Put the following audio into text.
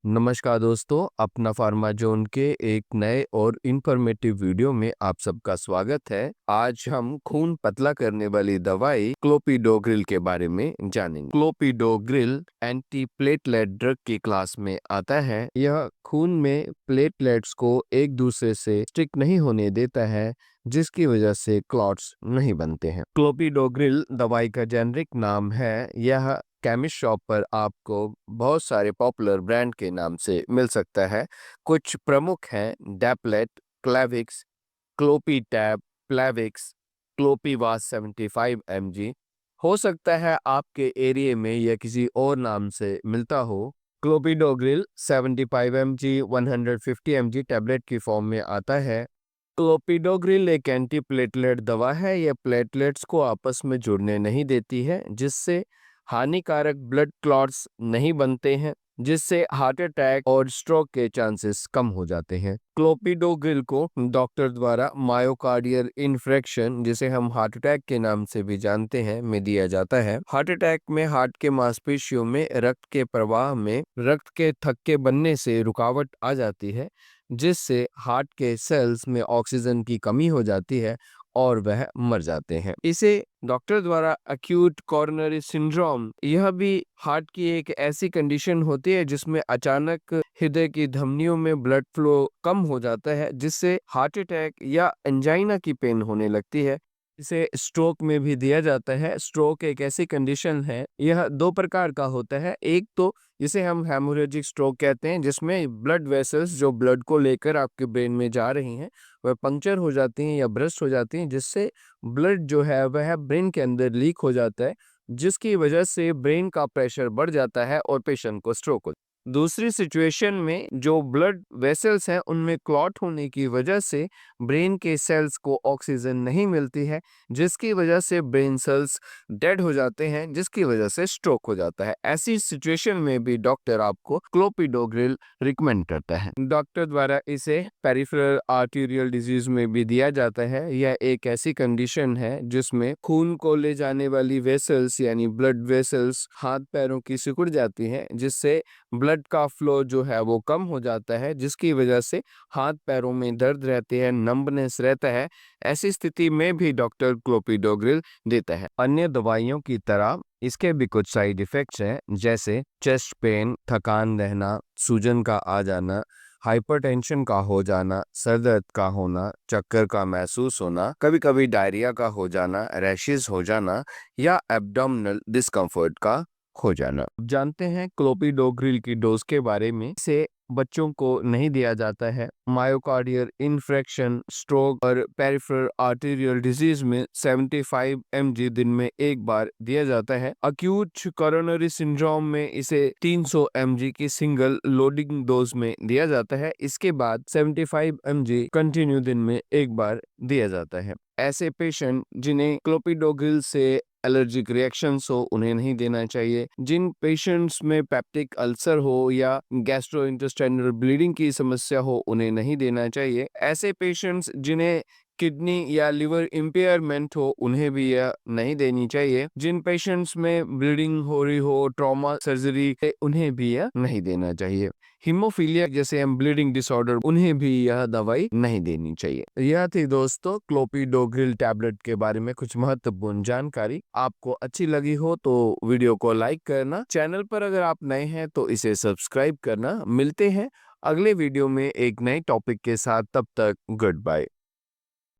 नमस्कार दोस्तों, अपना फार्मा जोन के एक नए और इंफॉर्मेटिव वीडियो में आप सबका स्वागत है। आज हम खून पतला करने वाली दवाई क्लोपिडोग्रिल के बारे में जानेंगे। क्लोपिडोग्रिल एंटी प्लेटलेट ड्रग की क्लास में आता है। यह खून में प्लेटलेट्स को एक दूसरे से स्टिक नहीं होने देता है, जिसकी वजह से क्लॉट्स नहीं बनते हैं। क्लोपिडोग्रिल दवाई का जेनरिक नाम है। यह केमिस्ट शॉप पर आपको बहुत सारे पॉपुलर ब्रांड के नाम से मिल सकता है। कुछ प्रमुख हैं डेप्लेट, क्लेविक्स, क्लोपीटैब, प्लेविक्स, क्लोपीवास 75 mg। हो सकता है आपके एरिया में यह किसी और नाम से मिलता हो। क्लोपिडोग्रिल 75 mg 150 mg टैबलेट की फॉर्म में आता है। क्लोपिडोग्रिल एक एंटी प्लेटलेट दवा है। यह प्लेटलेट्स को आपस में जुड़ने नहीं देती है, जिससे हानिकारक ब्लड क्लॉट्स नहीं बनते हैं, जिससे हार्ट अटैक और स्ट्रोक के चांसेस कम हो जाते हैं। क्लोपिडोग्रिल को डॉक्टर द्वारा मायोकार्डियल इन्फ्रेक्शन, जिसे हम हार्ट अटैक के नाम से भी जानते हैं, में दिया जाता है। हार्ट अटैक में हार्ट के मांसपेशियों में रक्त के प्रवाह में रक्त के थक्के बनने से रुकावट आ जाती है, जिससे हार्ट के सेल्स में ऑक्सीजन की कमी हो जाती है और वह मर जाते हैं। इसे डॉक्टर द्वारा अक्यूट कोरोनरी सिंड्रोम, यह भी हार्ट की एक ऐसी कंडीशन होती है जिसमें अचानक हृदय की धमनियों में ब्लड फ्लो कम हो जाता है, जिससे हार्ट अटैक या एंजाइना की पेन होने लगती है। इसे स्ट्रोक में भी दिया जाता है। स्ट्रोक एक ऐसी कंडीशन है, यह दो प्रकार का होता है। एक तो जिसे हम हेमोरेजिक स्ट्रोक कहते हैं, जिसमें ब्लड वेसल्स जो ब्लड को लेकर आपके ब्रेन में जा रही हैं वह पंक्चर हो जाती हैं या बर्स्ट हो जाती हैं, जिससे ब्लड जो है वह ब्रेन के अंदर लीक हो जाता है, जिसकी वजह से ब्रेन का प्रेशर बढ़ जाता है और पेशेंट को स्ट्रोक हो। दूसरी सिचुएशन में जो ब्लड वेसल्स हैं उनमें क्लॉट होने की वजह से ब्रेन के सेल्स को ऑक्सीजन नहीं मिलती है, जिसकी वजह से ब्रेन सेल्स डेड हो जाते हैं, जिसकी वजह से स्ट्रोक हो जाता है। ऐसी सिचुएशन में भी डॉक्टर आपको क्लोपिडोग्रिल रिकमेंड करता है। डॉक्टर द्वारा इसे पेरिफेरल आर्टेरियल डिजीज में भी दिया जाता है। यह एक ऐसी कंडीशन है जिसमें खून को ले जाने वाली वेसल्स यानी ब्लड वेसल्स हाथ पैरों की सिकुड़ जाती हैं, जिससे ब्लड का फ्लो जो है वो कम हो जाता है, जिसकी वजह से हाथ पैरों में दर्द रहते हैं, नंबनेस रहता है। ऐसी स्थिति में भी डॉक्टर क्लोपिडोग्रिल देता है। अन्य दवाइयों की तरह इसके भी कुछ साइड इफेक्ट्स हैं, जैसे चेस्ट पेन, थकान रहना, सूजन का आ जाना, हाइपरटेंशन का हो जाना, सर दर्द का होना, चक्कर का महसूस होना, कभी कभी डायरिया का हो जाना, रैशेस हो जाना या एब्डोमिनल डिस्कम्फर्ट का हो जाना। जानते हैं क्लोपिडोग्रिल की डोज के बारे में। इसे बच्चों को नहीं दिया जाता है। मायोकार्डियल इन्फ्रेक्शन, स्ट्रोक और पेरिफेरल आर्टेरियल डिजीज में 75 mg दिन में एक बार दिया जाता है। अक्यूट कोरोनरी सिंड्रोम में इसे 300 mg की सिंगल लोडिंग डोज में दिया जाता है। इसके बाद 75 mg कंटिन्यू दिन में एक बार दिया जाता है। ऐसे पेशेंट जिन्हें क्लोपिडोग्रिल से एलर्जिक रिएक्शंस हो, उन्हें नहीं देना चाहिए। जिन पेशेंट्स में पेप्टिक अल्सर हो या गैस्ट्रोइंटेस्टाइनल ब्लीडिंग की समस्या हो, उन्हें नहीं देना चाहिए। ऐसे पेशेंट्स जिन्हें किडनी या लिवर इम्पेयरमेंट हो, उन्हें भी यह नहीं देनी चाहिए। जिन पेशेंट्स में ब्लीडिंग हो रही हो, ट्रॉमा सर्जरी है, उन्हें भी यह नहीं देना चाहिए। हीमोफीलिया जैसे हम ब्लीडिंग डिसऑर्डर, उन्हें भी यह दवाई नहीं देनी चाहिए। यह थी दोस्तों क्लोपिडोग्रिल टैबलेट के बारे में कुछ महत्वपूर्ण जानकारी। आपको अच्छी लगी हो तो वीडियो को लाइक करना, चैनल पर अगर आप नए हैं तो इसे सब्सक्राइब करना। मिलते हैं अगले वीडियो में एक नए टॉपिक के साथ। तब तक गुड बाय।